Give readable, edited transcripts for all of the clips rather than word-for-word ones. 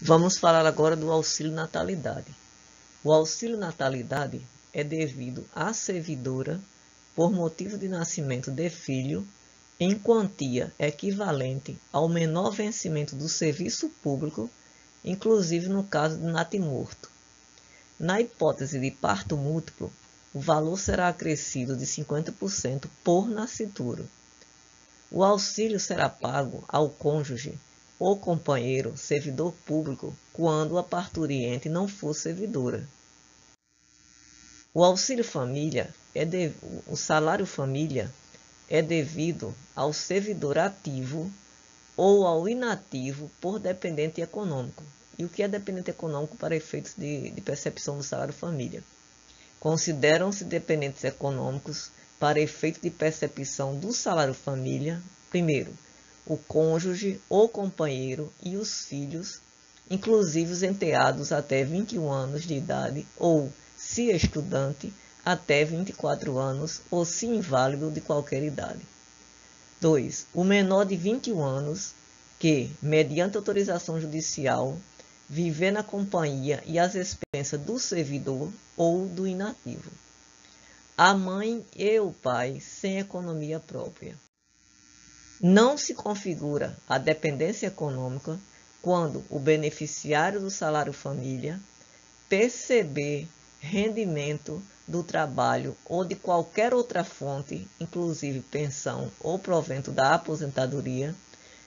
Vamos falar agora do auxílio natalidade. O auxílio natalidade é devido à servidora por motivo de nascimento de filho em quantia equivalente ao menor vencimento do serviço público, inclusive no caso de natimorto. Na hipótese de parto múltiplo, o valor será acrescido de 50% por nascituro. O auxílio será pago ao cônjuge ou companheiro servidor público quando a parturiente não for servidora. O auxílio família o salário família é devido ao servidor ativo ou ao inativo por dependente econômico. E o que é dependente econômico para efeitos de percepção do salário família? Consideram-se dependentes econômicos para efeito de percepção do salário família, primeiro, o cônjuge ou companheiro e os filhos, inclusive os enteados até 21 anos de idade ou, se estudante, até 24 anos ou se inválido de qualquer idade. 2. O menor de 21 anos que, mediante autorização judicial, viver na companhia e às expensas do servidor ou do inativo. A mãe e o pai sem economia própria. Não se configura a dependência econômica quando o beneficiário do salário família perceber rendimento do trabalho ou de qualquer outra fonte, inclusive pensão ou provento da aposentadoria,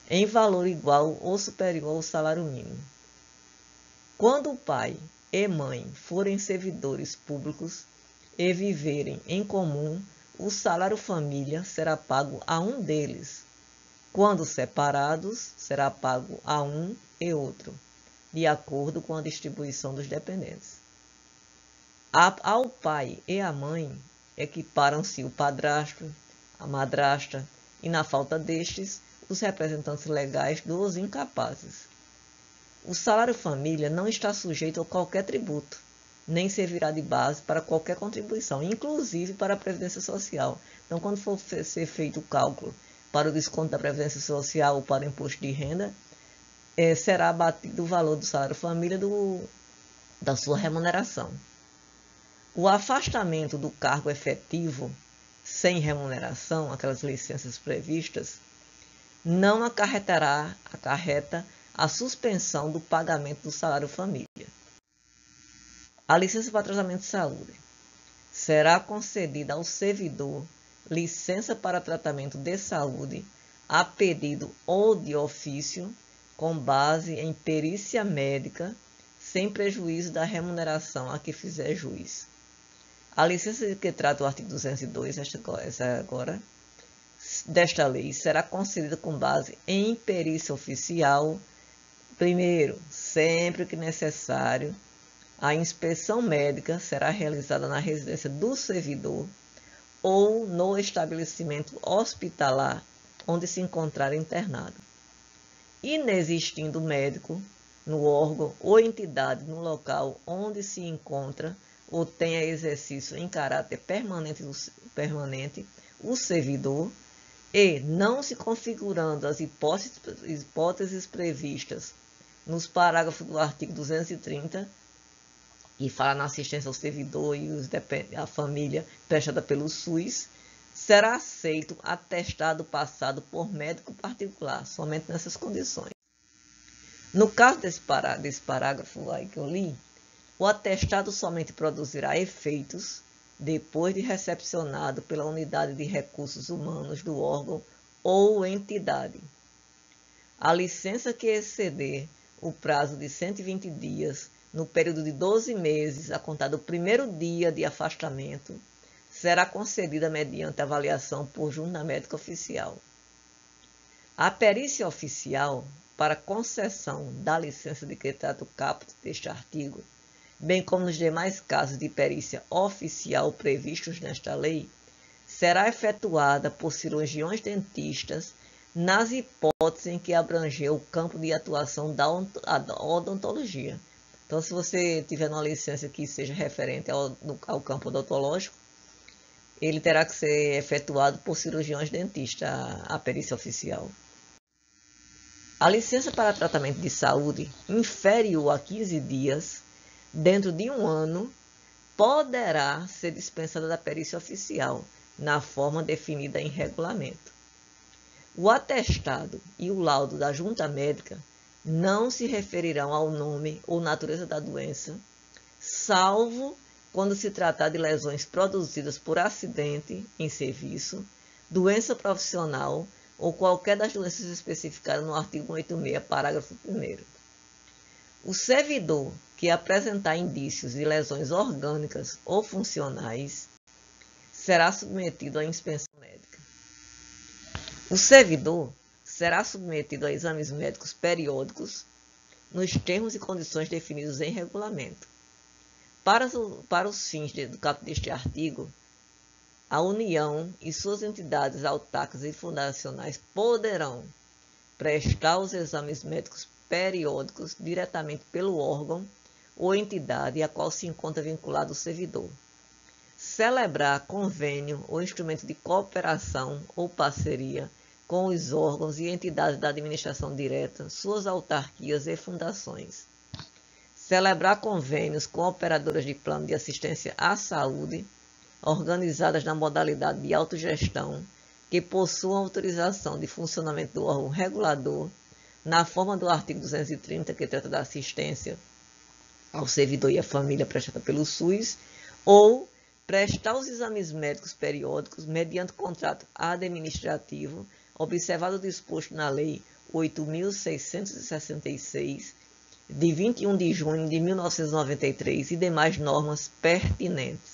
em valor igual ou superior ao salário mínimo. Quando o pai e mãe forem servidores públicos e viverem em comum, o salário família será pago a um deles. Quando separados, será pago a um e outro, de acordo com a distribuição dos dependentes. Ao pai e à mãe equiparam-se o padrasto, a madrasta e, na falta destes, os representantes legais dos incapazes. O salário família não está sujeito a qualquer tributo, nem servirá de base para qualquer contribuição, inclusive para a Previdência Social. Então, quando for ser feito o cálculo para o desconto da Previdência Social ou para o imposto de renda, será abatido o valor do salário família da sua remuneração. O afastamento do cargo efetivo sem remuneração, aquelas licenças previstas, não acarreta a suspensão do pagamento do salário família. A licença para tratamento de saúde será concedida ao servidor licença para tratamento de saúde a pedido ou de ofício, com base em perícia médica, sem prejuízo da remuneração a que fizer juiz. A licença de que trata o artigo 202, desta lei, será concedida com base em perícia oficial. Primeiro, sempre que necessário, a inspeção médica será realizada na residência do servidor ou no estabelecimento hospitalar onde se encontrar internado. Inexistindo médico no órgão ou entidade no local onde se encontra ou tenha exercício em caráter permanente o servidor, e não se configurando as hipóteses previstas nos parágrafos do artigo 230, e fala na assistência ao servidor e a família prestada pelo SUS, será aceito atestado passado por médico particular, somente nessas condições. No caso desse parágrafo aí que eu li, o atestado somente produzirá efeitos depois de recepcionado pela unidade de recursos humanos do órgão ou entidade. A licença que exceder o prazo de 120 dias no período de 12 meses a contar do primeiro dia de afastamento será concedida mediante avaliação por junta médica oficial. A perícia oficial para concessão da licença de que trata o caput deste artigo, bem como nos demais casos de perícia oficial previstos nesta lei, será efetuada por cirurgiões dentistas nas hipóteses em que abranger o campo de atuação da odontologia. Então, se você tiver uma licença que seja referente ao campo odontológico, ele terá que ser efetuado por cirurgiões dentistas, a perícia oficial. A licença para tratamento de saúde inferior a 15 dias, dentro de um ano, poderá ser dispensada da perícia oficial, na forma definida em regulamento. O atestado e o laudo da junta médica não se referirão ao nome ou natureza da doença, salvo quando se tratar de lesões produzidas por acidente em serviço, doença profissional ou qualquer das doenças especificadas no artigo 186, parágrafo 1º. O servidor que apresentar indícios de lesões orgânicas ou funcionais será submetido à inspeção médica. O servidor será submetido a exames médicos periódicos nos termos e condições definidos em regulamento. Para os fins deste artigo, a União e suas entidades autárquicas e fundacionais poderão prestar os exames médicos periódicos diretamente pelo órgão ou entidade a qual se encontra vinculado o servidor. Celebrar convênio ou instrumento de cooperação ou parceria com os órgãos e entidades da administração direta, suas autarquias e fundações. Celebrar convênios com operadoras de plano de assistência à saúde, organizadas na modalidade de autogestão, que possuam autorização de funcionamento do órgão regulador, na forma do artigo 230, que trata da assistência ao servidor e à família prestada pelo SUS, ou prestar os exames médicos periódicos mediante contrato administrativo, observado o disposto na Lei 8.666, de 21 de junho de 1993 e demais normas pertinentes.